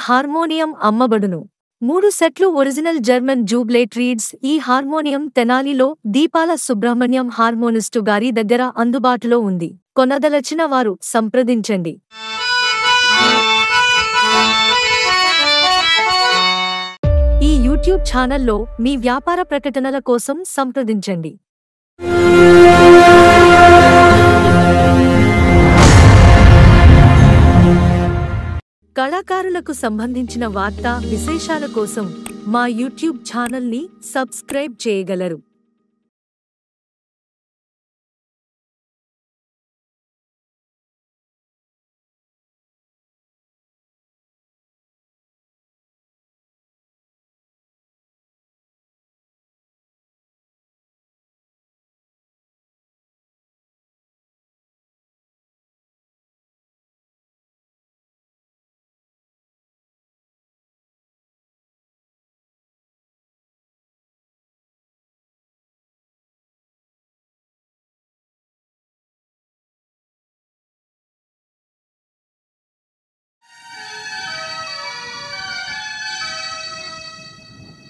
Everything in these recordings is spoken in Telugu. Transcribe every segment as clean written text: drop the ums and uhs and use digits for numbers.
హార్మోనియం అమ్మబడును. 3 సెట్లు ఒరిజినల్ జర్మన్ జూబ్లేట్ రీడ్స్. ఈ హార్మోనియం తెనాలిలో దీపాల సుబ్రహ్మణ్యం హార్మోనిస్టు గారి దగ్గర అందుబాటులో ఉంది. కొనదలచిన వారు సంప్రదించండి. ఈ యూట్యూబ్ ఛానల్లో మీ వ్యాపార ప్రకటనల కోసం సంప్రదించండి. కళాకారులకు సంబంధించిన వార్తా విశేషాల కోసం మా యూట్యూబ్ ఛానల్ని సబ్స్క్రైబ్ చేయగలరు.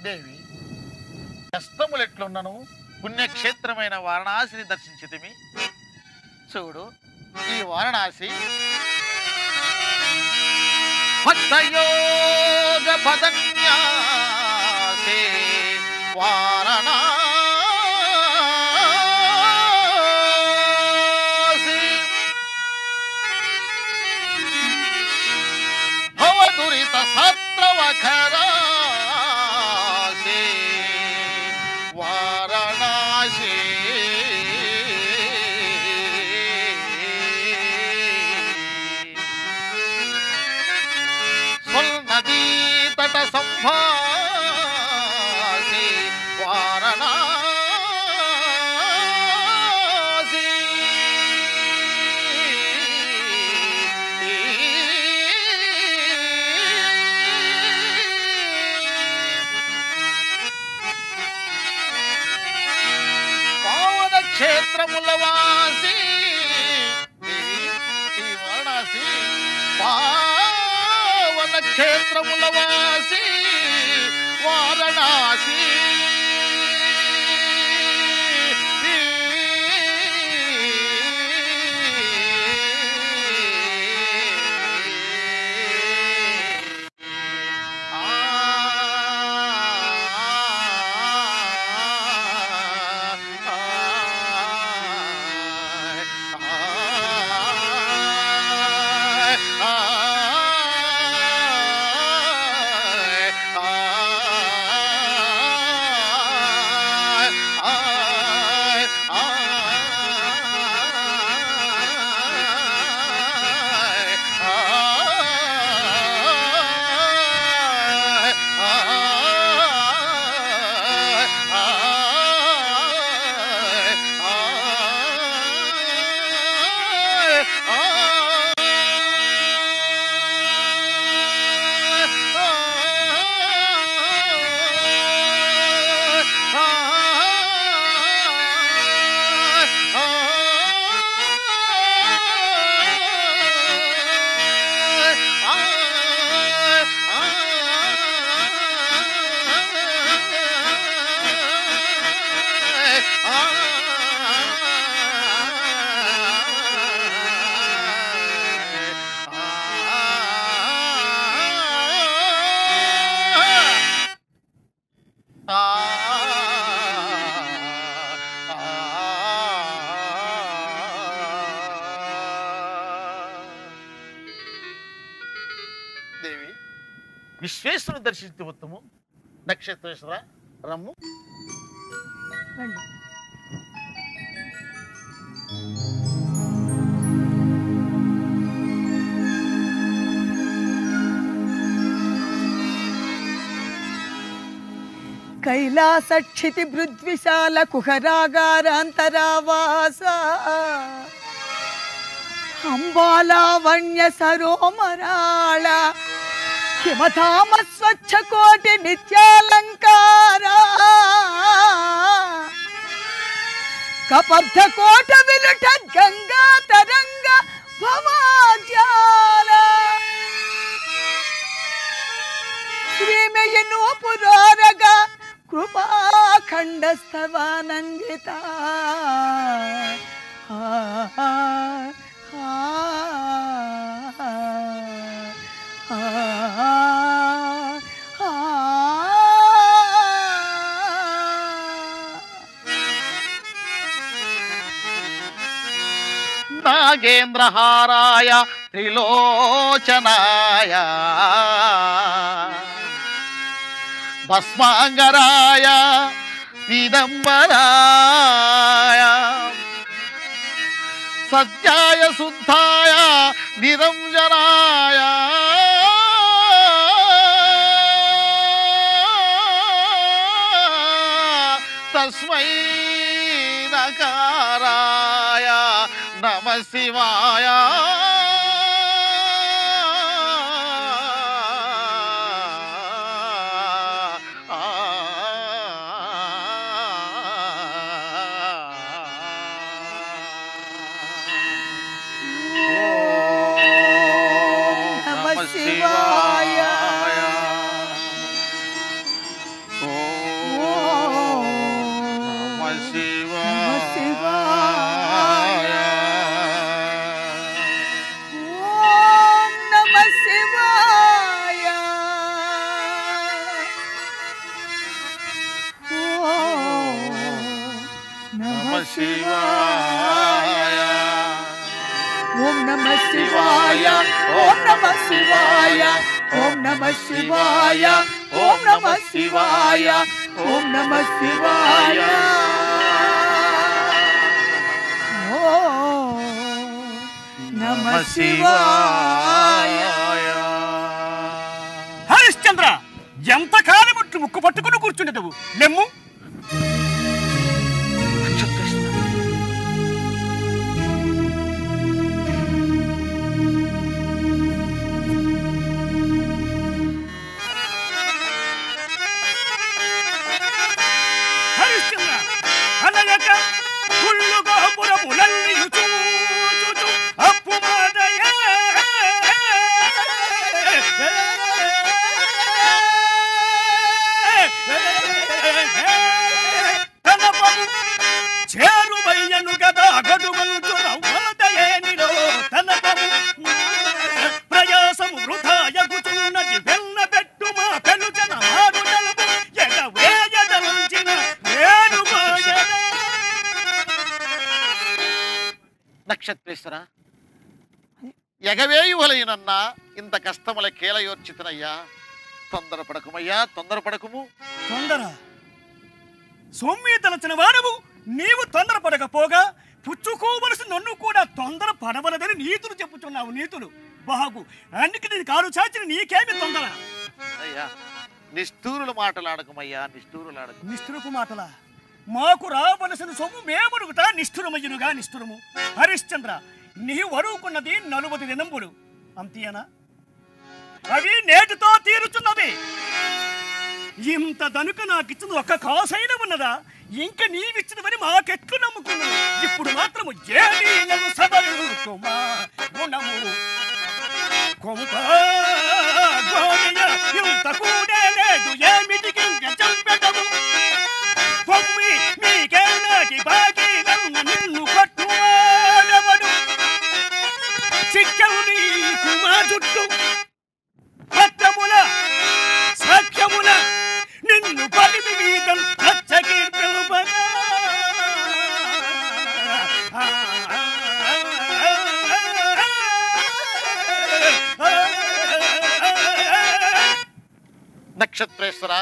దేవి, కష్టములెట్లున్నను పుణ్యక్షేత్రమైన వారణాసిని దర్శించితిమి. చూడు, ఈ వారణాసి భక్తయోగ పదన్యాసే వారణాసి భవదురిత సత్రవఖరా సంభాసి వారణాసి పావన క్షేత్రముల వాసి ఈ వారణాసి పావన క్షేత్రముల వాసి వారణాసి దేవి, విశ్వేశ్వరుని దర్శించి ఉత్తము. నక్షత్రేశ్వర రమ్ము. కైలాసక్షితి భృద్విశాల కుహరాగారాంతరావాస అంబాలావణ్య సరోమరాళ హిమధామ స్వచ్ఛ కోటి నిత్యాలంకార కపర్ధ కోట విలుట గంగా తరంగ భవాజాల నూపురోరగా కృపాఖండస్తవానందిత నాగేంద్రహారాయ త్రిలోచనాయ భస్మాంగరాయ పీదంబరాయ సత్యాయ శుద్ధాయ నిరంజనాయ తస్మై నకారాయ నమ శివాయ ఓం నమ శివాయ ఓం నమ శివాయ ఓం నమ శివాయ ఓం నమ శివాయ ఓం నమ శివాయ ఓం నమ శివాయ. హరిశ్చంద్ర, ఎంతకాలం ముక్కు పట్టుకుని కూర్చుండేవు? లెమ్ము. నక్షత్రేశ్వర, ఎగవేయువలైనన్నా ఇంత కష్టముల కేలయోర్చితనయ్యా. తొందరపడకుమయ్యా, తొందరపడకుము. తొందర సొమ్మి తలచిన వాడవు నీవు తొందరపడకపోగా పుచ్చుకోవలసి నన్ను కూడా తొందర పడవలదని నీతులు చెప్పుచున్నావు. నీతులు బాగు అందుకే నేను కారు చాచిన నీకేమి తొందర? అయ్యా, నిష్ఠూరుల మాటలాడకమయ్యా, నిష్ఠూరులాడకు. నిష్ఠురపు మాటల మాకు రావలసిన సొమ్ము మేముడుగుతా నిష్ఠురమయ్యునుగా నిష్ఠురము. హరిశ్చంద్ర, నీవు అడుగుకున్నది 40 దినంబులు అంతేనా? అవి నేటితో తీరుచున్నది. ఇంత దనుక నాకిచ్చింది ఒక్క కాసైన ఉన్నదా? ఇంక నీవిచ్చినవని మాకెట్లు నమ్ముకున్నాను. ఇప్పుడు మాత్రము జేడీలను సదరుకుమా గుణము కొంప గోడియ ఇంత కూడే లేదు ఏమిటికి చంపెటము పొమ్మి మీకేనాటి బాకీ నన్ను నిన్ను కట్టువాడవడు చిక్కవు నీకు మా జుట్టు పట్టముల సఖ్యముల నిన్ను పలిమి మీద నచ్చకీర్తలుపగా నక్షత్రేశ్వర,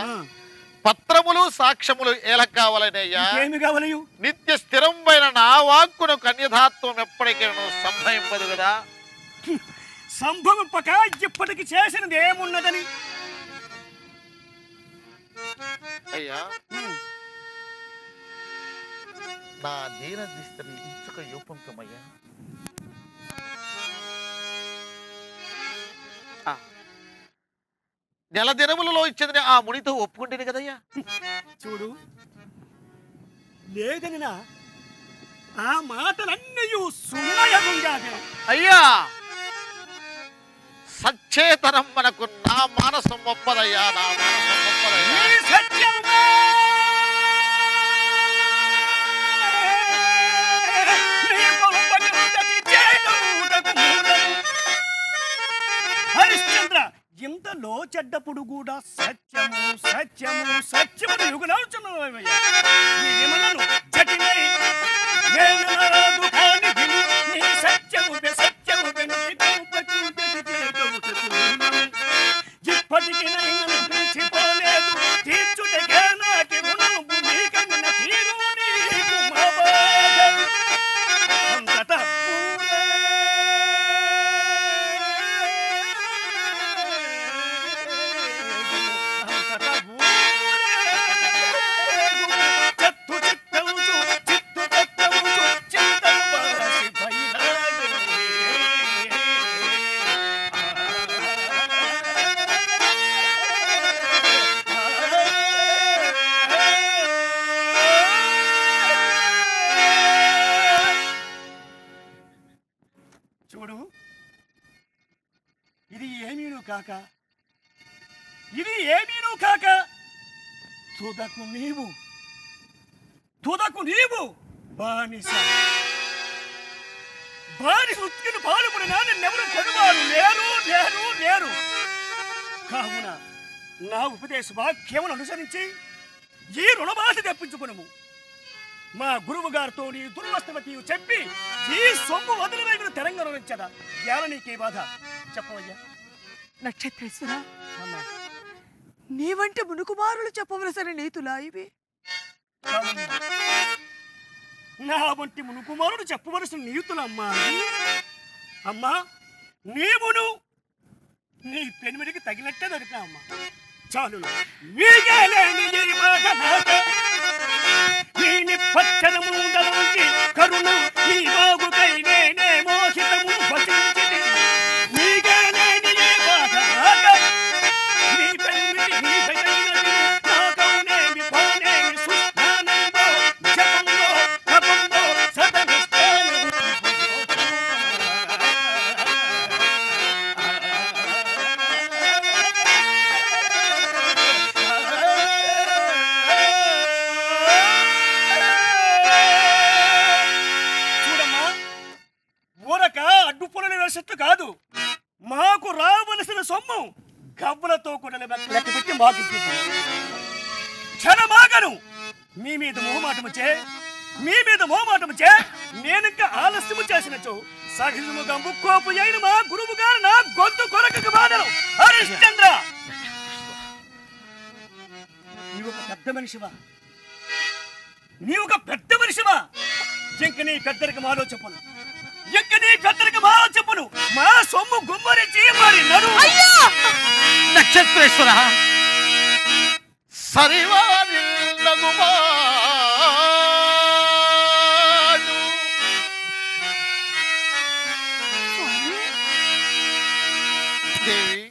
పత్రములు సాక్ష్యములు ఎలా కావాలనయ్యా? ఏమి కావాలయు? నిత్య స్థిరంపైన నా వాక్కును కన్యధాత్వం ఎప్పటికైనా సంభవింపదు కదా. సంభవింపక ఇప్పటికి చేసినది ఏమున్నదని? అయ్యా, నా దీన దిస్తని ఇచ్చుక యూపంకమయ్యా. నెల దినములలో ఇచ్చేదని ఆ మునితో ఒప్పుకుంటేనే కదయ్యా. చూడు, లేదనినా ఆ మాటలన్నీ సున్నయముంగానే. అయ్యా, సచ్చేతనం మనకు నా మానసం ఒప్పదయ్యా, నా మానసం ఒప్పదు. ఇంతలో చెడ్డప్పుడు కూడా సత్యము సత్యము సత్యము యుగులాడుచున్నావయ్యా. నేనేమన్నాను? జటిలై నేను నరదు కాని విను నీ సత్యము సత్యము ఇప్పటికి నైనా పిలిచిపోలేదు తీర్చుటగా నాటి రుణము భూమి కన్న తీరు నీకు మా బాధ అంతటా చూడు, ఇది ఏమీను కాక తుదకు నీవు బానిస ఉత్తిని పాల్పడినా నిన్నెవరు కొనువారు లేరు. కావున నా ఉపదేశ వాక్యమును అనుసరించి ఈ రుణబాధ తెప్పించుకునము. మా గురువు గారితో నీ దుర్వస్తవతి చెప్పి ఈ సొమ్ము వదిలివేగిన తెలంగాణ నుంచదా ఎలా నీకే బాధ చెప్పవయ్యా. నక్షత్రేశ్వర, నీవంటే మునుకుమారులు చెప్పవలసిన నీతులా ఇవి? నా వంటి మునుకుమారుడు చెప్పవలసిన నీతులమ్మా. అమ్మా, నీవును నీ పెనుమిడికి తగినట్టే దొరికా అమ్మా. చాలు పచ్చనము కరుణ నీ బాగుకై నేనే మోహితము భజించితి. నీగలేని బాధ నీ పెన్మిటి నీ భజైనది నాకౌనేమి పోనేమి సుస్థానంలో జపంలో తపంలో సదనిస్తాను. అడ్డుపొలలు కాదు, మాకు రావలసిన సొమ్ము గబ్బులతో కూడా లెక్క పెట్టి మాకు క్షణమాగను. మీ మీద మోహమాటము చే నేనింకా ఆలస్యము చేసినచో సహితముగా ముక్కోపు అయిన మా గురువు గారు నా గొంతు కొరకకు బాధను. హరిశ్చంద్ర, నీవు ఒక పెద్ద మనిషివా ఇంక నీ పెద్దరికి ఆలోచపను మా సొమ్ము గుమ్మరించి మరి నక్షత్రేశ్వర సరివాడు దేవి,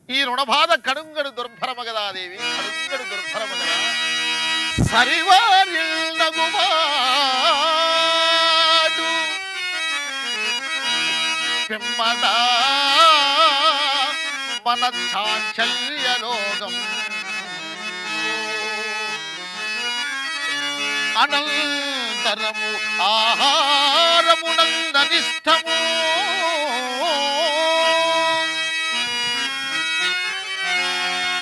ఈ రుణబాధ కడుంగడు దుర్భరమగదా దేవి, కడుంగడు దుర్భరమగదా. సరివాడు పిమ్మడా మన చాంచల్య రోగం అనంతరము ఆహారమునందనిష్టము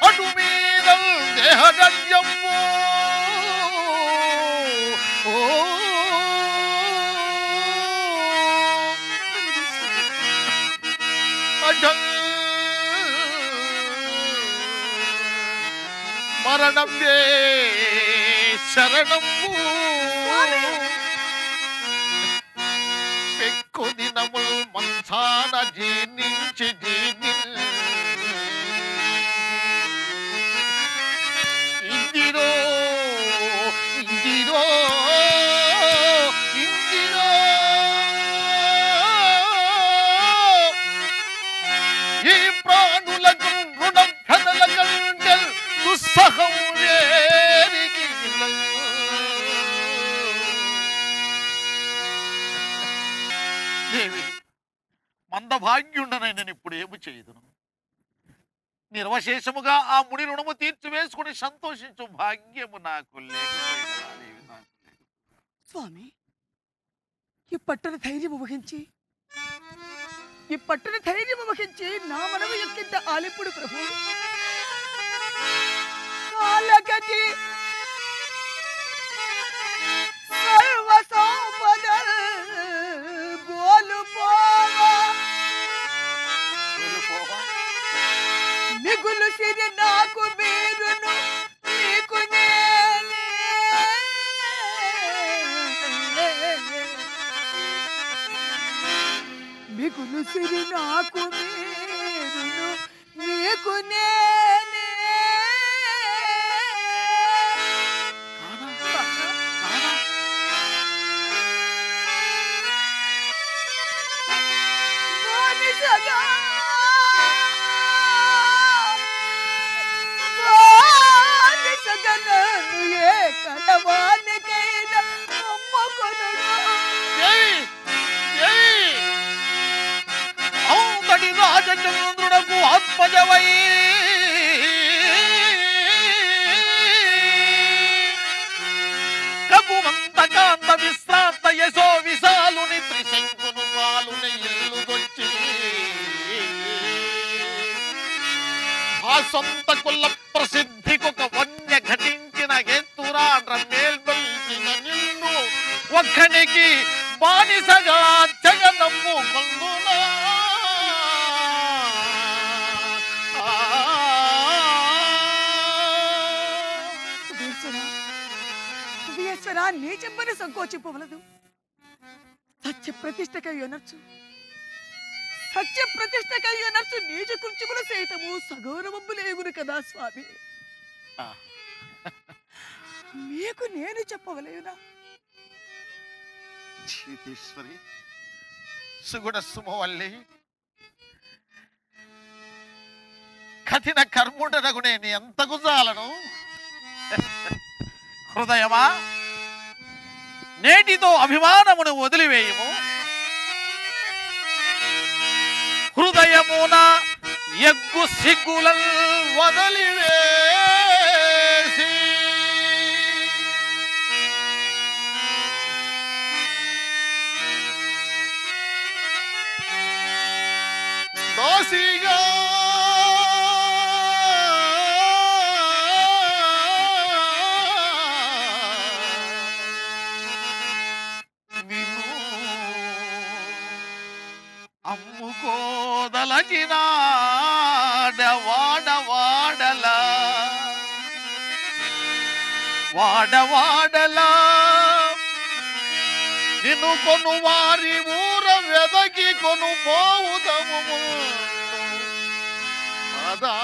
అటు మీద దేహదర్యము మరణమే శరణము పెక్కు దినముల్ మంచాన జీర్ణించి ఇందిరో ఇందిరో ఇందిరో ఈ ప్రాణులకు రుణ కథల కంటే దుస్సహం వేరికి దేవి, మందభాగ్యుండనై నేను ఇప్పుడు ఏమి చేయదును? నిర్వశేషముగా ఆ ముడి రుణము తీర్చివేసుకుని సంతోషించు భాగ్యము నాకు లేకపోయినా దేవి, నాకు లేదు. స్వామి, ఈ పట్టణ ధైర్యము వహించి ఇప్పట్టున ధైర్యము వహించి నా మనము ఎక్కింత ఆలిప్పుడు ప్రభు. కాలగతి సర్వ సంపదల్ గోలుపోవా మిగులు సిరి నాకు మీరును నీకు నేనే. మిగులు సిరి నాకు మీరును నీకు నేనే. బానిసగా బానిసగా నన్ను ఏ కలవానికైనా అమ్మకొనుడు. ఔతడి రాజచంద్రుడకు ఆత్మజవై కగుమంత కాంత విశ్రాంత యశో విశాలుని త్రిశంకును పాలుని ఇల్లుదొచ్చి ఆ సొంత కుల ప్రసిద్ధికొక వన్య ఘటించిన ఎత్తురాడ్ర మేల్కొల్చిన నిన్ను ఒక్కనికి బానిసగా జగనమ్ము కొందునా. వీశ్వరా నీ చెప్పని సంకోచింపవలదు. సత్య ప్రతిష్టకై అనర్చు సత్య ప్రతిష్టకై అనర్చు నీచ కృత్యములు సైతము సగౌరవములేగును కదా స్వామి. మీకు నేను చెప్పవలేనా? చీతేశ్వరి సుగుణ సుమవల్లి కఠిన కర్ముడనగు నేను ఎంతకు జాలను. హృదయమా నేటితో అభిమానమును వదిలివేయము. హృదయమున ఎగ్గు సిగ్గులల్ వదిలివేసి దోసిగా అమ్ముకోదలచినాడ వాడవాడలా వాడవాడలా నిన్ను కొను వారి ఊర వెదకి కొను పోవుదము అదా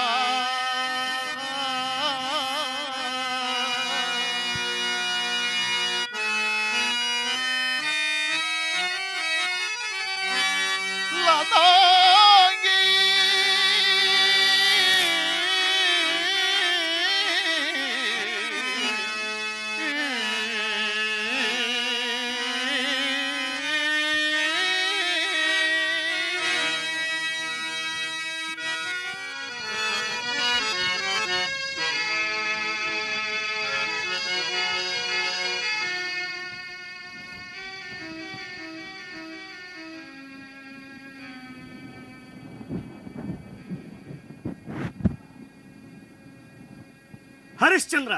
లతాంగి హరిశ్చంద్ర,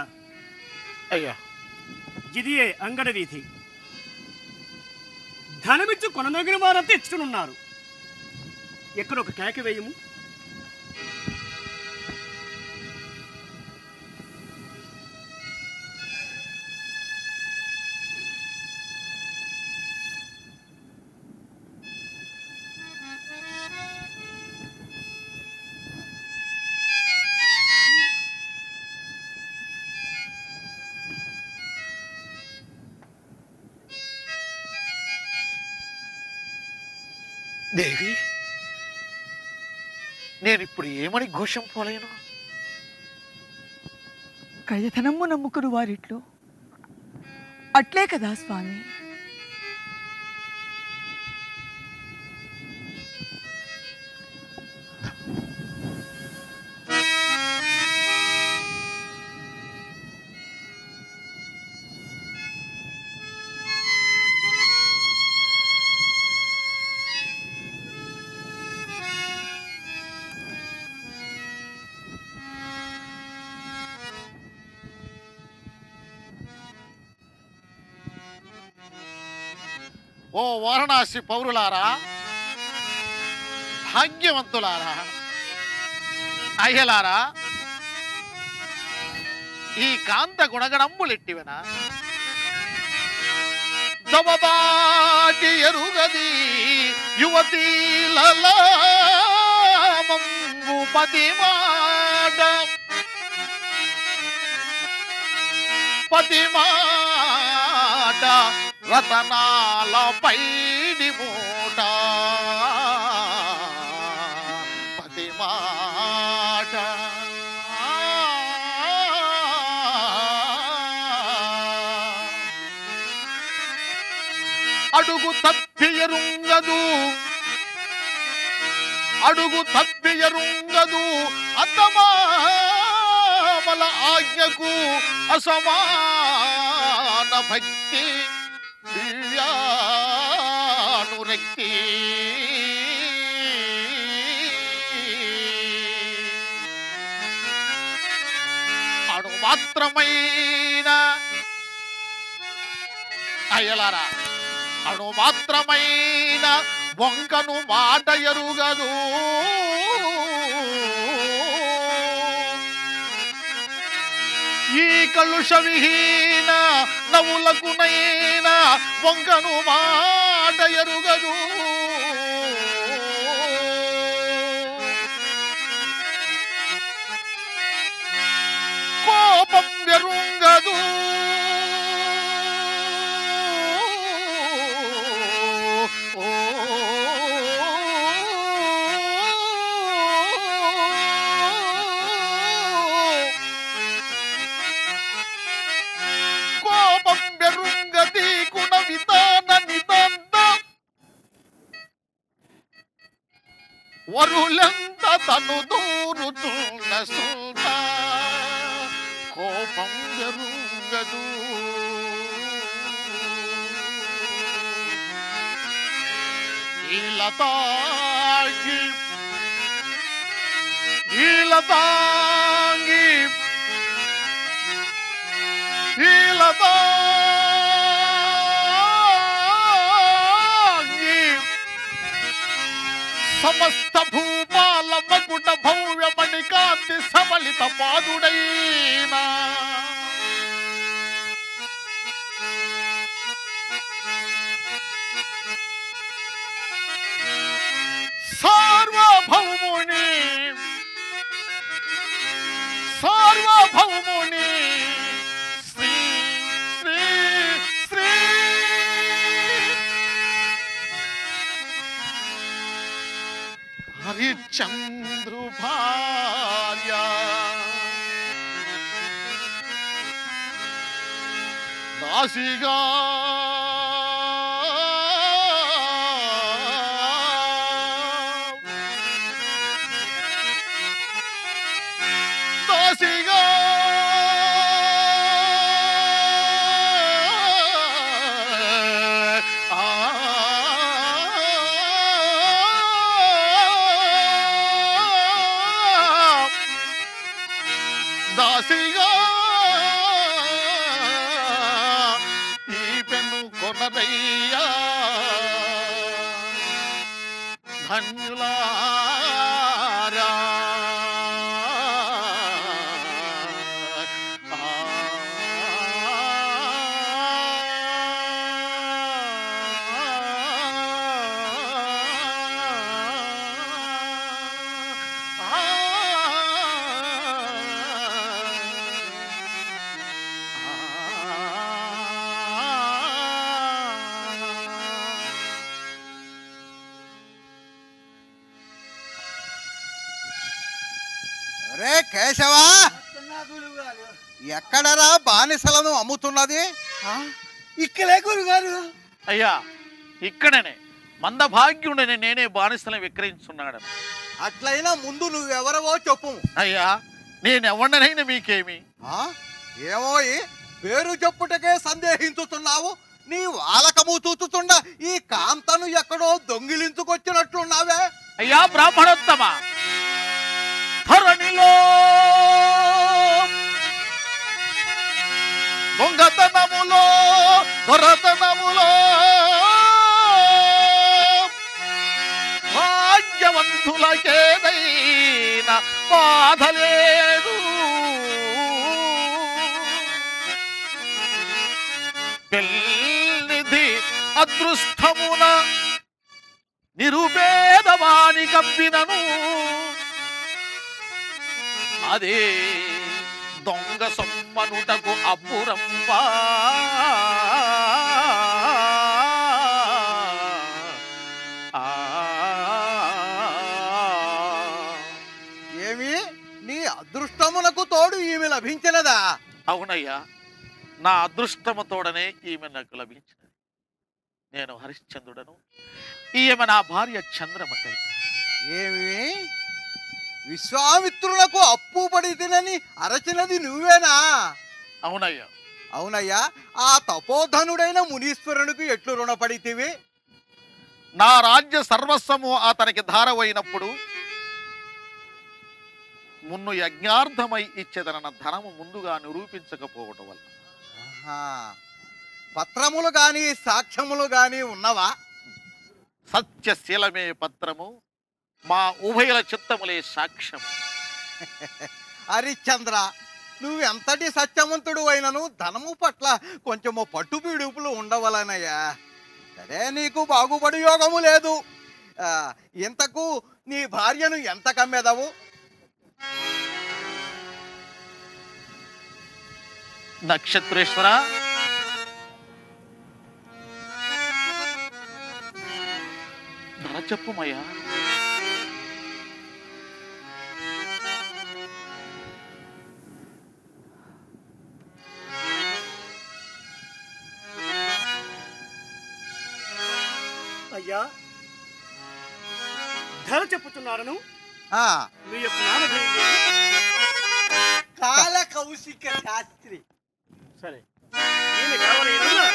అయ్యా ఇదియే అంగడ వీధి. ధనమిచ్చు కొనదగిన వారంతా ఇచ్చునున్నారు. ఎక్కడొక కేక వేయము. దేవి నేనిప్పుడు ఏమని ఘోషం పోలేను. కయ్యతనమ్ము నమ్ముకుని వారిట్లో అట్లే కదా స్వామి. ఓ వారణాసి పౌరులారా, భాగ్యవంతులారా, అయ్యలారా, ఈ కాంత గుణగణంబులెట్టివనా? దవదాటి ఎరుగది యువతీలలామంబు పతిమాట రతనాల పైడి మూట పతిమాట అడుగు తప్పియరుంగదు అతమామల ఆజ్ఞకు అసమాన భక్తి దివ్యానురక్తి అణు మాత్రమైన అయ్యలారా, అణు మాత్రమైన వంకను మాట ఎరుగదు. ఈ కలుష విహీన నవ్వులకునైనా వంకను మాట ఎరుగదు. కోపం ఎరుగదు. వరులంత తను దూరుతున్న సుల్త కోపం ఎరుగదు. ఈలతాంగి సమస్త భూపాల మకుట భవ్యమణి కాంతి సబలిత పాదుడైనా సార్వభౌముని శ్రీ శ్రీ శ్రీ హరిచంద్రు భార్య దాసిగా దాసిగా ఈ పెన్ను కొనదయ్యా ధన్యులారా. రే కేశవా, ఎక్కడరా బానిసలను అమ్ముతున్నది? ఇక్కడే గురుగారు. అయ్యా, ఇక్కడనే మందభాగ్యుడని నేనే బానిసలను విక్రయించున్నాడు. అట్లయినా ముందు నువ్వెవరవో చెప్పు. అయ్యా, నేనెవడనైనా మీకేమి? ఏమోయి పేరు చెప్పుటకే సందేహించుతున్నావు. నీ వాలకము తూచుతుండ ఈ కాంతను ఎక్కడో దొంగిలించుకొచ్చినట్లున్నావే. అయ్యా బ్రాహ్మణోత్తమ, ధరణిలో దొంగతనములో దొరతనములో పంతులకేదైనా బాధ లేదు. పెళ్లిది అదృష్టమున నిరుపేదవాని కప్పినను అదే దొంగ సొమ్మనుటకు అప్పురంబా. ఏమి నీ అదృష్టమునకు తోడు ఈమె లభించినదా? అవునయ్యా, నా అదృష్టము తోడనే ఈమె నాకు లభించినది. నేను హరిశ్చంద్రుడను, ఈమె నా భార్య చంద్రమతి. ఏమి విశ్వామిత్రులకు అప్పు పడి తినని అరచినది నువ్వేనా? అవునయ్యా. అవునయ్యా, ఆ తపోధనుడైన మునీశ్వరునికి ఎట్లు రుణపడితివి? నా రాజ్య సర్వస్వము అతనికి ధారవైనప్పుడు మున్ను యజ్ఞార్థమై ఇచ్చేదనన్న ధనము ముందుగా నిరూపించకపోవటం వల్ల. ఆహా, పత్రములు గాని సాక్ష్యములు గాని ఉన్నవా? సత్యశీలమే పత్రము, మా ఉభయుల చిత్తములే సాక్ష్యము. హరిశ్చంద్ర, నువ్వు ఎంతటి సత్యవంతుడు అయినను ధనము పట్ల కొంచెము పట్టుపీడుపులు ఉండవలనయ్యా. సరే, నీకు బాగుపడి యోగము లేదు. ఇంతకు నీ భార్యను ఎంత కమ్మెదవు? నక్షత్రేశ్వర, ధర చెప్పుమయ్యా. అయ్యా, ధర చెప్పుతున్నారను. ఆ, మీ యొక్క నామధేయం కాల కౌశిక శాస్త్రి. సరే, ఈమె కావాలైనా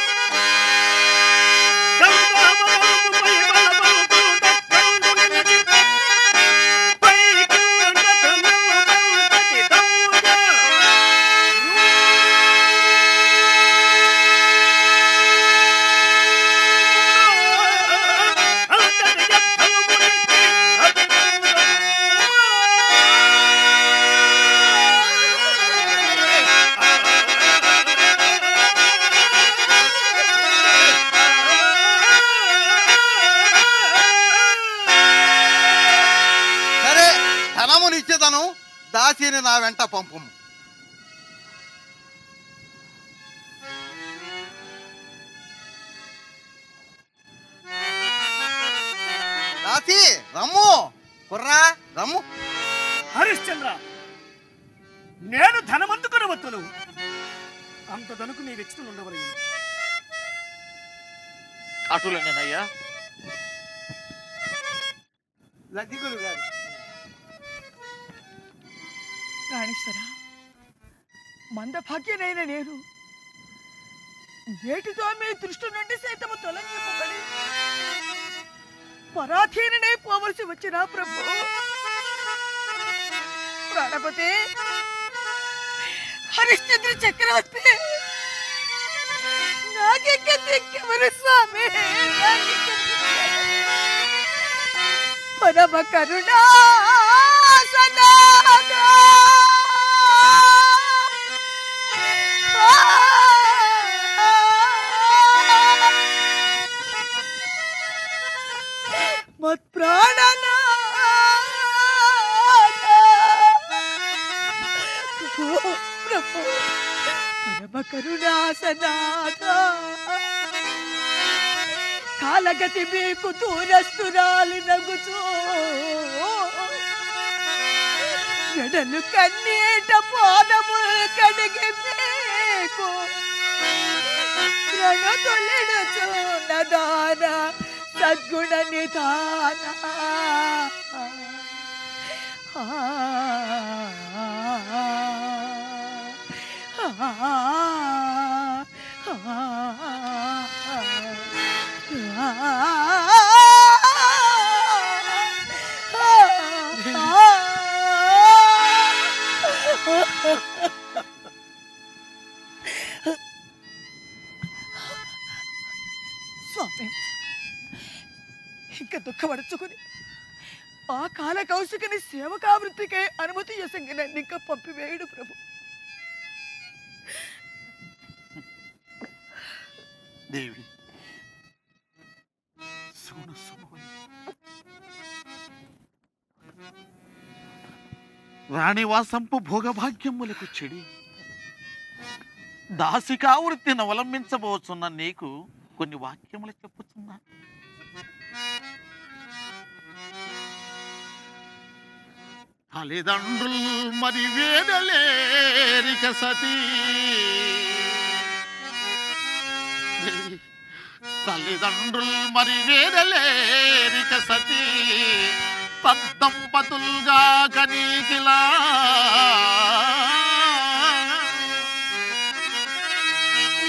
ధనమునిచ్చేదను, దాసిని నా వెంట పంపుము. దాసి రమ్ము, కుర్రా రమ్ము. హరిశ్చంద్ర, నేను ధనమందుకుని వత్తును. అంత ధనుకు నీ వెచ్చులు ఉండవలేదు. అటులనేనయ్యా. లగ్గులు గారు. ప్రాణేశ్వర, మందభాగ్యనైన నేను నేటితో మీ దృష్టి నుండి సైతము తొలగింపబడి పరాధీనై పోవలసి వచ్చిన ప్రభు. ప్రాణపతి, హరిశ్చంద్ర చక్రవర్తి, నాకెవరు స్వామి? పరమ కరుణా సనాదా మత్ ప్రాణనాథ ప్రభు, పరమ కరుణాసనాథ, కాలగతి మీకు దూరస్తురాలి నగుచూ ఎడలు కన్నీట పాదములు కడిగి మీకు ప్రణతులిడుచున్నదాన సద్గుణ నిధాన. స్వామి, ఇంకా దుఃఖపడుచుకుని ఆ కాల కౌశికని సేవకావృత్తికే అనుమతి చేసి నన్ను ఇంకా పంపివేయుడు ప్రభు. దేవి రాణివాసంపు భోగభాగ్యములకు చెడి దాసికావృత్తిని అవలంబించబోతున్న నీకు కొన్ని వాక్యములు చెప్పుతున్నా. తల్లిదండ్రులు మరి వేదలేరిక సతీ, తల్లిదండ్రులు మరి వేదలేరిక సతీ, తద్దంపతులుగా కనీకిలా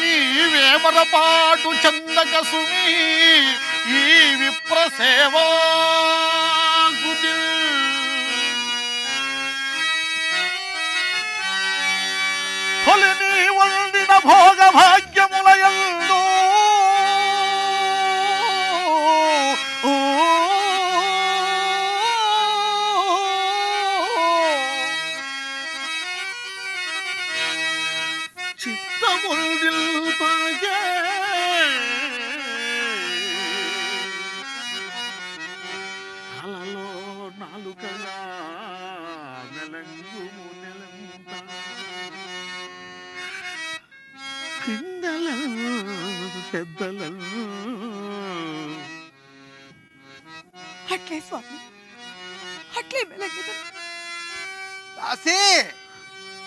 నీవేమరపాటు చందక సుమి ఈ విప్రసేవా తొలి నీ వండిన భోగ భాగ్యములయందు చిత్తముల్దిల్పగే అలలో నాలుకగా నెలంగుము నెలంత కిందల పెద్దల అట్లే స్వామి, అట్లే మెలగిదను. దాసి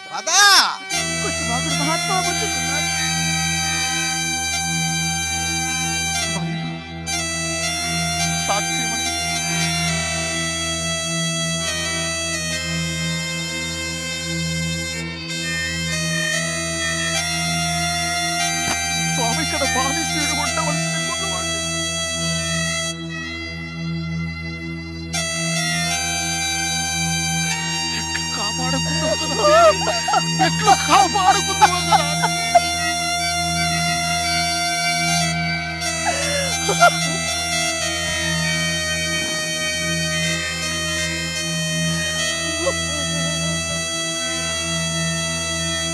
పదా కుచుబాగుడు మహాత్మా వచ్చుతున్నారు. స్వామి ఇక్కడ బానిసీడు ఉండవలసిన కుటుంబాన్ని ఎట్లు కాపాడుకుంటున్నా.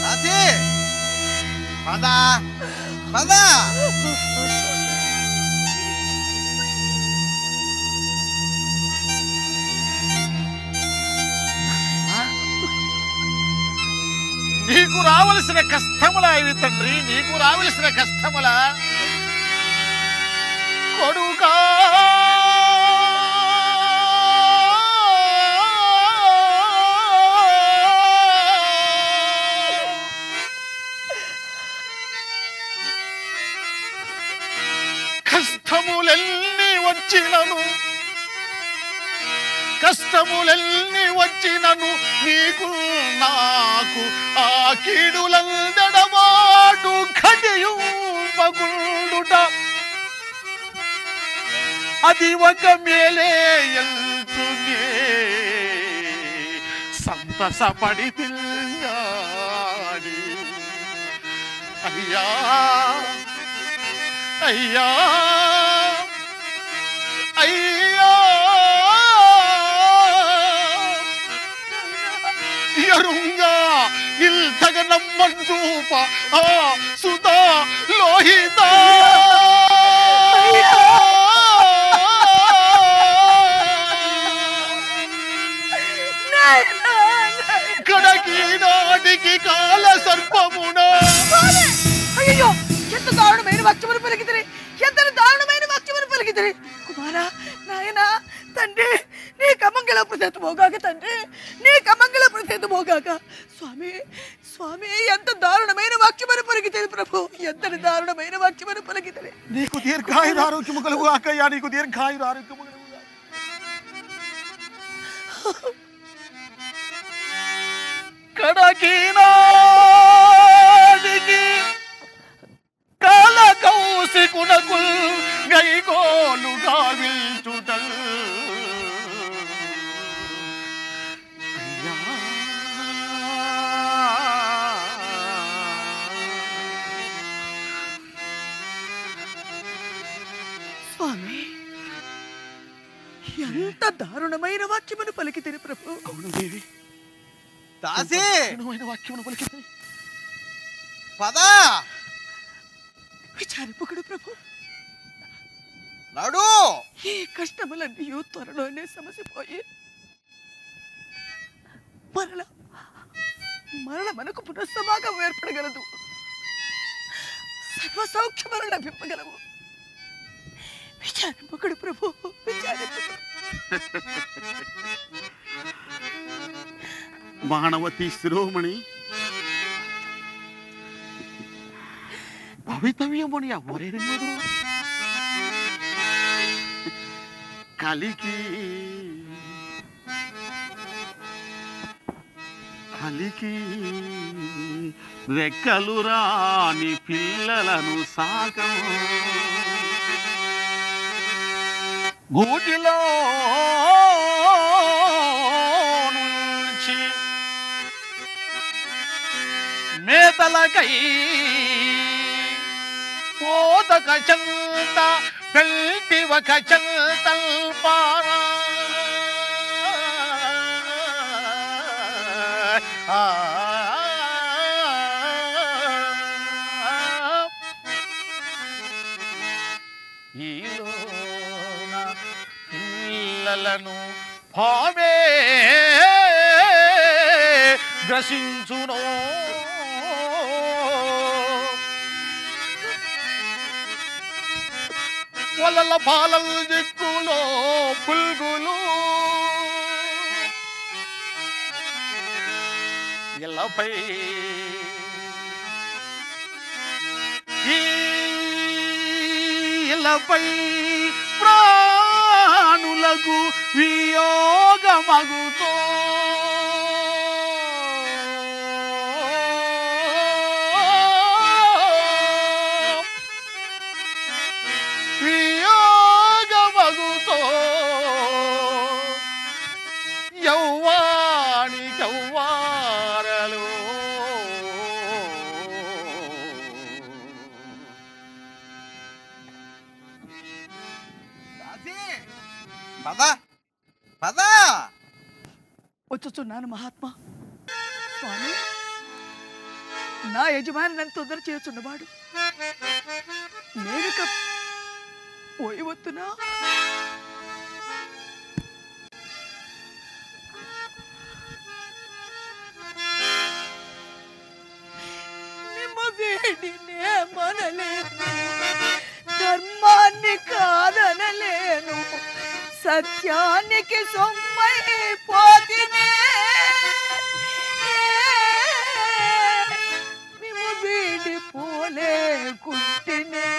దాసి పదా పదా నీకు రావలసిన కష్టములా ఇవి తండ్రి, నీకు రావలసిన కష్టములా కొడుకా. కష్టములెన్ని వచ్చినను, కష్టములెన్ని వచ్చినను నీకు నాకు ఆ కీడులందడవాడు ఘటియు పగులుట అది ఒక మేలే ఎంతునే సంతసపడి పిల్లాడి. అయ్యా అయ్యా అయ్యా ఎరుంగా నిల్తగ నమ్మూప ఆ సుధా లోహిత కడకి నాటికి కాల సర్పమునా. అయ్యో, ఎంత దారుణమైన వాక్యములు పలికితిరి, ఎంత దారుణమైన వాక్యములు పలికితిరి. కుమారా, నాయనా, తండ్రి, నీ కమంగళ ప్రసేత మోగాక, తండ్రి నీ కమంగళ ప్రసేత మోగాక. స్వామి స్వామి, ఎంత దారుణమైన వాక్యములు పలికితిరి ప్రభు, ఎంత దారుణమైన వాక్యములు పలికితిరి. నీకు దీర్ఘాయురారోగ్యము కలుగు అక్కయ్యా, నీకు దీర్ఘాయురారోగ్యము కలుగు. కడకి నాటికి కాల కౌశికునకు గైకోలుగా విల్చుటల్. స్వామి, అంత దారుణమైన వాక్యమును పలికితిని ప్రభు. అవును దేవి, దాసి దారుణమైన వాక్యమును పలికితిని. పదా విచారింపకుడు ప్రభు. నడు. ఈ కష్టములన్నీ త్వరలోనే సమసిపోయి మరల మనకు పునఃసమాగం ఏర్పడగలదు. సర్వ సౌఖ్యములు లభింపగలవు. విచారింపకుడు ప్రభు, విచారింపకుడు. మానవతి శిరోమణి, భవితవ్యముని ఎవరెన్నడు కలికి రెక్కలు రాని పిల్లలను సాగం గూటిలో నుంచి మేతలకై పోతక చంత పెల్టివక చంతల్పారా ఈలోన పిల్లలను పామే గ్రసించునో వలల పాలల దిక్కులో పుల్గులు ఎల్లపై ఇలపై ప్రాణులకు వియోగమగుతో వియోగమగుతో యౌవాని కౌవారలు పదా పదా వచ్చుచున్నాను మహాత్మా. స్వామి, నా యజమాని నన్ను తొందర చేస్తున్నవాడు. నేనుక పోయి వస్తున్నా. వేడినే మనలేను, ధర్మాన్ని కాదనలేను, సత్యానికి సొమ్మై పోతినే. మేము వీడి పోలే కుంటినే,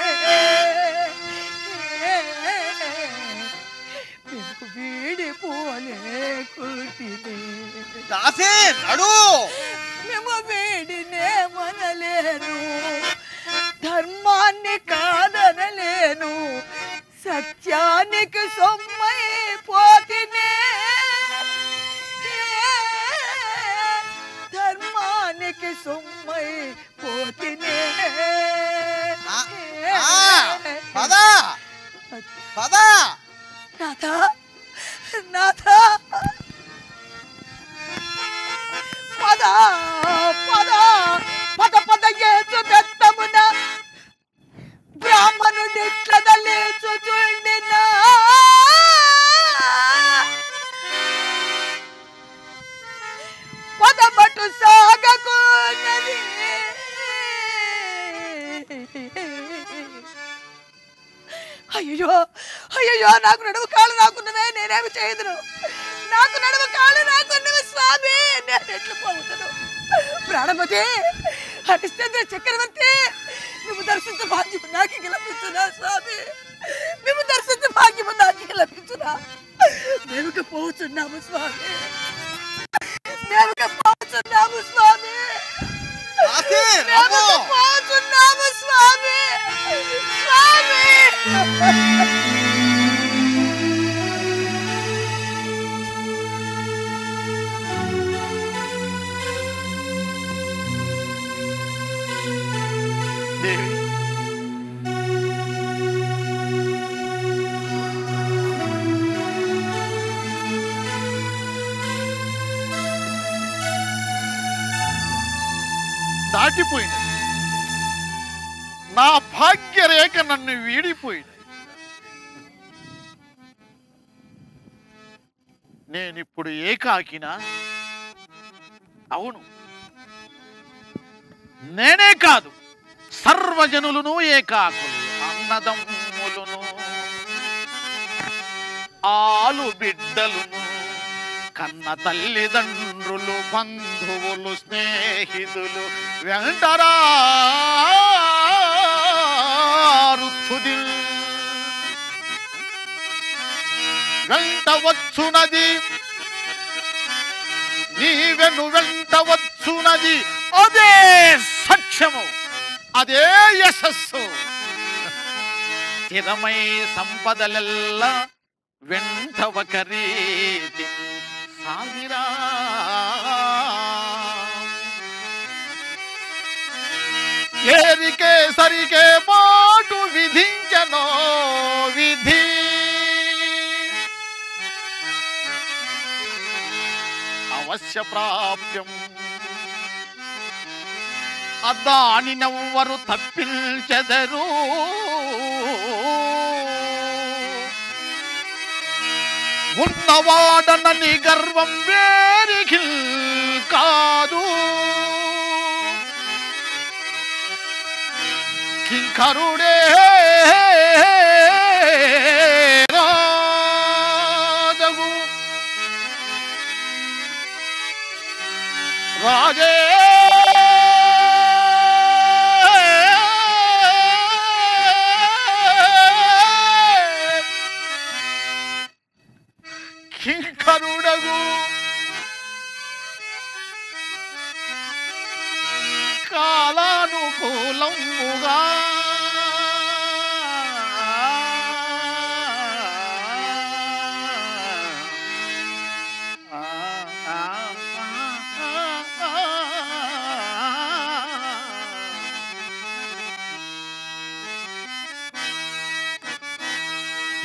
మేము వీడి పోలే కుంటినే. దాసి నడు. మేము వీడినే మనలేను, ధర్మాన్ని కాదనలేను, సత్యానికి సొమ్మై పోతినే. ధర్మానికి సొమ్మై పోతినే. పదా పదా నాథ నాథ పద పద పద పద ఏసు దత్తమున బ్రాహ్మణుడిట్ల లేచు చూడినా పదమటు సాగకున్నది. అయ్యో అయ్యో, నాకు నడుము కాళ్ళు నాకున్నవే, నేనేమి చేయదును. నాకు నడుము కాళ్ళు నాకున్నవి స్వామి, నేను ఎట్లు పోవుతాను. ప్రాణపతి, హరిశ్చంద్ర చక్రవర్తి, మేము దర్శించ భాగ్యము నాకు లభించునా స్వామి, మేము దర్శించ భాగ్యము నాకు లభించునా. మేముక పోతున్నాము స్వామి, మేముక పోతున్నాము స్వామి, మేముక పోతున్నాము స్వామి, స్వామి. దేవి, దాటిపోయినది. నా భాగ్యరేఖ నన్ను వీడిపోయినది. నేనిప్పుడు ఏకాకినా? అవును, నేనే కాదు, సర్వజనులను ఏకాకులు. అన్నదమ్ములను, ఆలు బిడ్డలును, కన్న తల్లిదండ్రులు, బంధువులు, స్నేహితులు వెంటరారుతుది. వెంట వచ్చునది, నీవెను వెంట వచ్చునది. అదే సత్యము, అదే యశస్సు. స్థిరమై సంపదలెల్లా వెంట ఒక రీతి సాగిరా. ఏరికే సరికే మాటు విధించనో విధి. అవశ్య ప్రాప్యం అదానినెవ్వరు తప్పించెదరు. ఉన్నవాడనని గర్వం వేరికి కాదు. కింకరుడే రాజగు, రాజే కింకరుడగు. కాలానుకూలముగా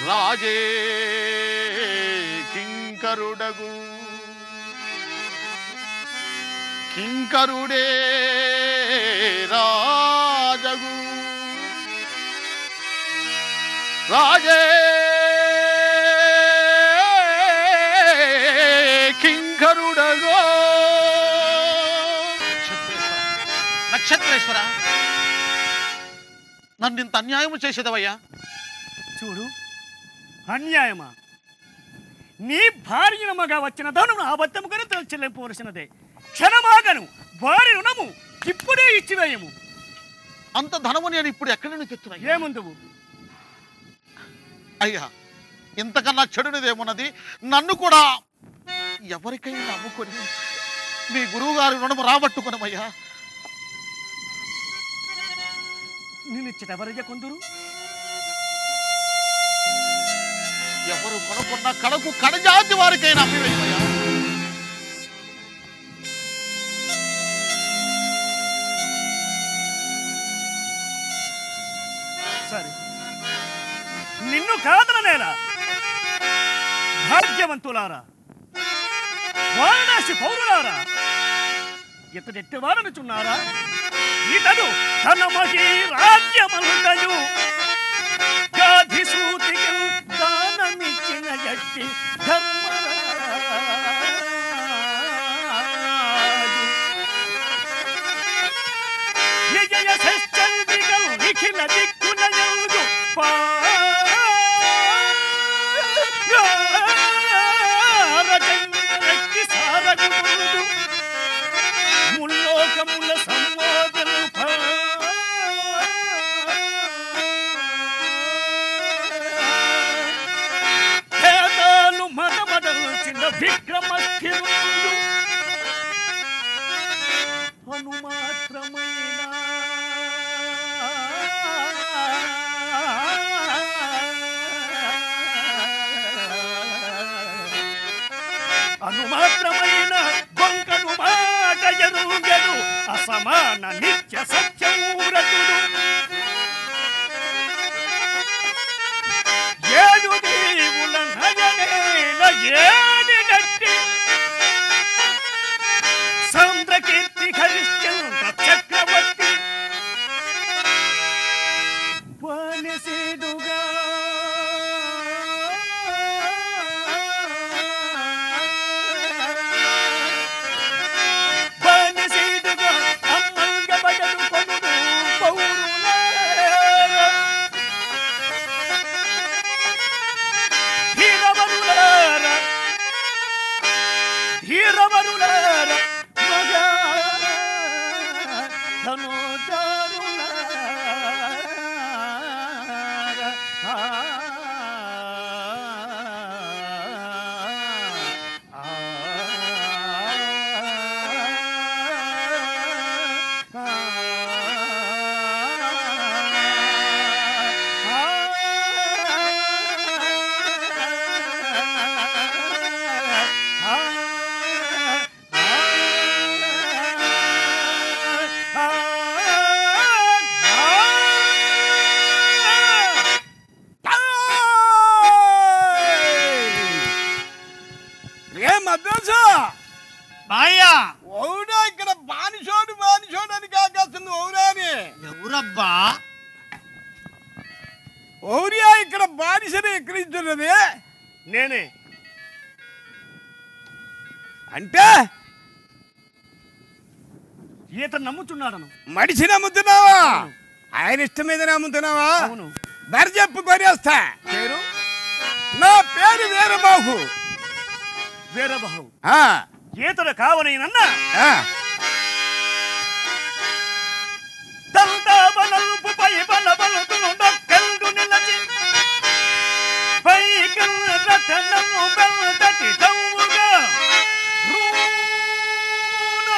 రాజే కింకరుడగు. కింకరుడే రాజగు. రాజే కింకరుడగు. నక్షత్రేశ్వర, నన్ను ఇంత అన్యాయము చేసేదవయ్యా. చూడు, అన్యాయమా? నీ భార్యనమగా వచ్చిన ధనము అబద్ధముగానే చెల్లింపవలసినదే. క్షణమాగను వారి రుణము ఇప్పుడే ఇచ్చివేయము. అంత ధనము నేను ఇప్పుడు ఎక్కడి నుంచి తెచ్చున్నా? ఏముందువు అయ్యా, ఇంతకన్నా చెడునిదేమున్నది? నన్ను కూడా ఎవరికైనా అమ్ముకొని మీ గురువు గారి రుణము రాబట్టుకునమయ్యా. నేనిచ్చట ఎవరయ్య కొందరు? ఎవరు కొనుక్కున్న కడకు కడజాతి వారికైనా అమ్మివేయమయ్యా. సరే, నిన్ను కాదననేలా. భాగ్యవంతులారా, వారణాసి పౌరులారా, ఇతడెట్టి వారనుచున్నారా? ఇతడు తన మహీ రాజ్యమంతయు గాధి సూతికి దానమిచ్చిన ఎట్టి ధర్మరాజు. విజయ శస్త్రవిగల్ నిఖిల దిక్కుల యందు పారజంగరెక్కి సారగుముందు ముల్లోకముల సంవాదను భేదాలు మదమదల్చిన విక్రమస్థిరుడు అనుమాత్రమైన అనుమాత్రమైన గొంకను మాట ఎరుగెను అసమాన నిత్య సత్యమూరతుడు. ఏడు దేవుల నయనేల ఏడినట్టి సంద్రకీర్తి హరిశ్చంద్ర చక్రవర్తి ఈతను నమ్ముతున్నాడను. మడిచి నమ్ముతున్నావా? ఆయన ఇష్టం మీద నమ్ముతున్నావా? అవును. ధర చెప్పు కొనేస్తా. పేరు? నా పేరు వీరబాహు. వీరబాహు. ఆ, ఈతడు కావనేనన్నా ఆ. దంతాబలలుపుపై బలబలుతును డొక్కెల్డు నిలచి పైకల్ రతనము బెల్దటి దవ్వుగా రూన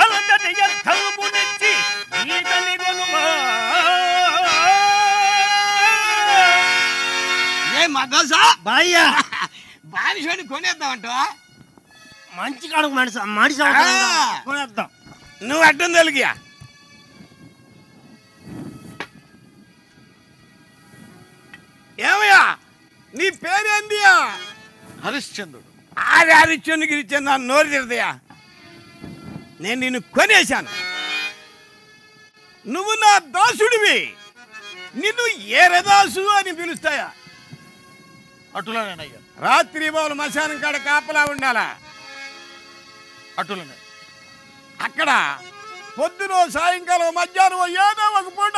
అలదటి ఎత్తలుపు నెచ్చి ఈతని గొనుమా. ఏ మదసా బాయ్యా బానిసని కొనేద్దామంట. మంచి కాడుకు మనిషి కొనేద్దాం. నువ్వు అడ్డం తెలుగుయా? ఏమయ్యా నీ పేరేందియా? హరిశ్చంద్రుడు. ఆది హరిశ్చంద్రుని గురించి నన్ను నోరు తిడదయా? నేను నిన్ను కొనేశాను. నువ్వు నా దాసుడివి. నిన్ను ఏరదాసు అని పిలుస్తాయా? అటులనేనయ్యా. రాత్రి బావులు మశానం కాడ కాపలా ఉండాలా? అటులనే. అక్కడ పొద్దునో సాయంకాలం మధ్యాహ్నం ఏదో ఒక పూట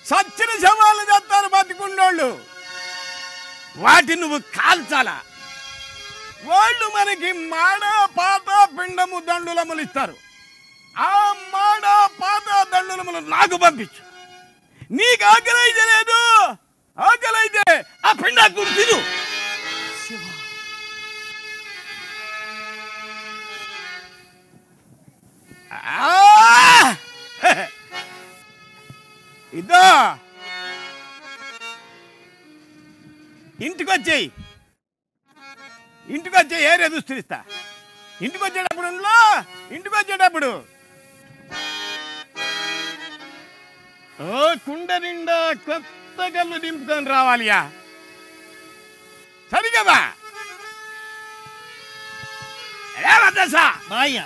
సచ్చిన శవాలు చేస్తారు బతికుండోళ్ళు. వాటిని నువ్వు కాల్చాలా? వాళ్ళు మనకి మాడ పాత పిండము దండులములు ఇస్తారు. ఆ మాడ పాత దండులములు నాకు పంపించు. నీకు ఆకలి అయితే లేదు, ఆకలి అయితే ఆ పిండాకు తిను. ఇదో ఇంటికి వచ్చేయి. ఏరే దుస్తులిస్తా. ఇంటికి వచ్చేటప్పుడు ఓ కుండ నిండా కొత్త గల్లు దింపుకొని రావాలియా? సరి కదా? ఏమద్దసా బాయ్యా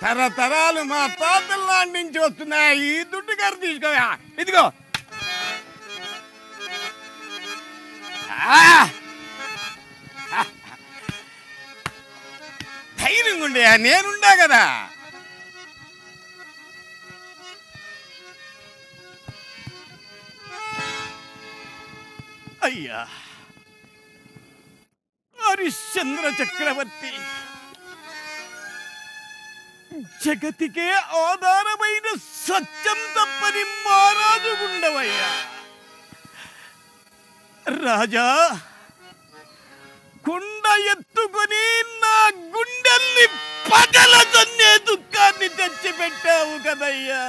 తరతరాలు మా తాతల నాటి నుంచి వస్తున్నాయి. ఈ దుడ్డు గారు తీసుకోయా? ఇదిగో. ధైర్యంగా ఉండే నేనుండా కదా. అయ్యా హరిశ్చంద్ర చక్రవర్తి, జగతికే ఆధారమైన సత్యం తప్పని మహారాజు ఉండవయ్యా. రాజా, కుండ ఎత్తుకొని నా గుండెల్ని పగల తన్నే దుఃఖాన్ని తెచ్చిపెట్టావు కదయ్యా.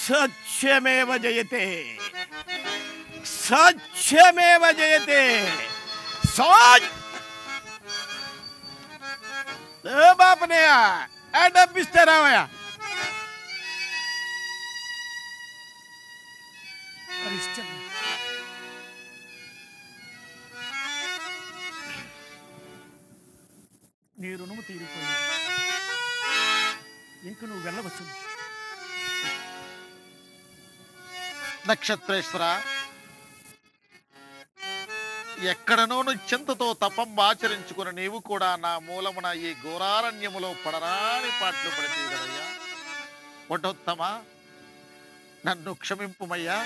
సత్యమేవ జయతే, సత్యమేవ జయతే. బాపనయ్య డబ్బిస్తారామయ్యా? నీ రుణము తీరిపోయింది. ఇంక నువ్వు వెళ్ళవచ్చు. నక్షత్రేశ్వర, ఎక్కడనో నిశ్చింతతో తపం ఆచరించుకుని నీవు కూడా నా మూలమున ఈ ఘోరారణ్యములో పడరాని పాటలు పడితే కదయ్యా. వటోత్తమ, నన్ను క్షమింపుమయ్యా.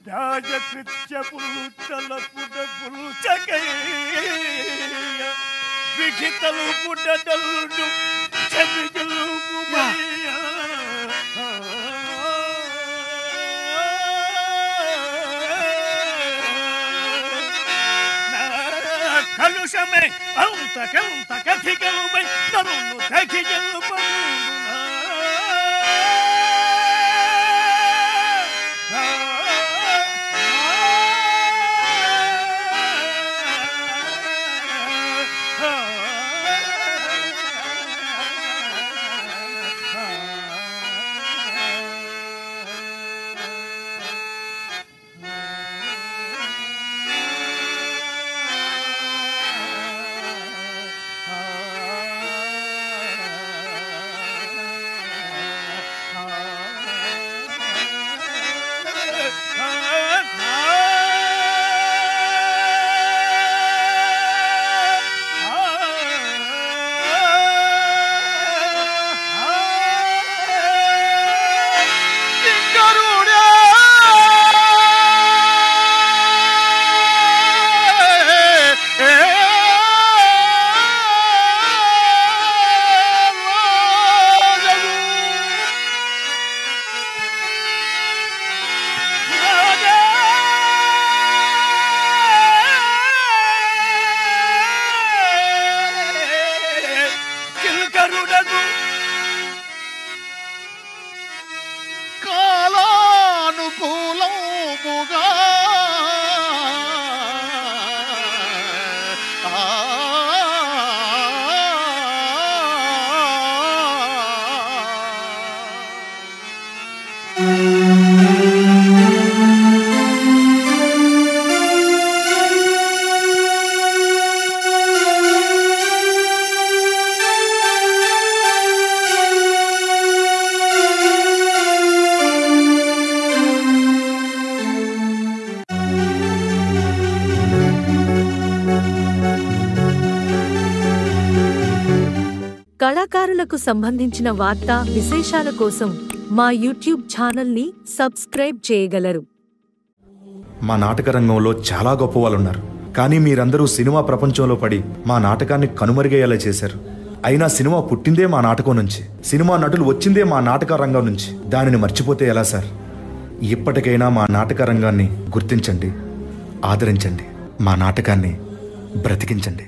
రాజకృత్యపులు తలపుట పులుచకయ్య విఖితలు పుట్టదల్లు చెవిగలు కలుషమే అంత కథికలుపై నన్ను తగిజలు కళాకారులకు సంబంధించిన వార్తా విశేషాల కోసం మా యూట్యూబ్ ఛానల్ని సబ్స్క్రైబ్ చేయగలరు. మా నాటక రంగంలో చాలా గొప్ప వాళ్ళు ఉన్నారు, కానీ మీరందరూ సినిమా ప్రపంచంలో పడి మా నాటకాన్ని కనుమరుగయ్యేలా చేశారు. అయినా సినిమా పుట్టిందే మా నాటకం నుంచి, సినిమా నటులు వచ్చిందే మా నాటక రంగం నుంచి. దానిని మర్చిపోతే ఎలా సార్? ఇప్పటికైనా మా నాటక రంగాన్ని గుర్తించండి, ఆదరించండి, మా నాటకాన్ని బ్రతికించండి.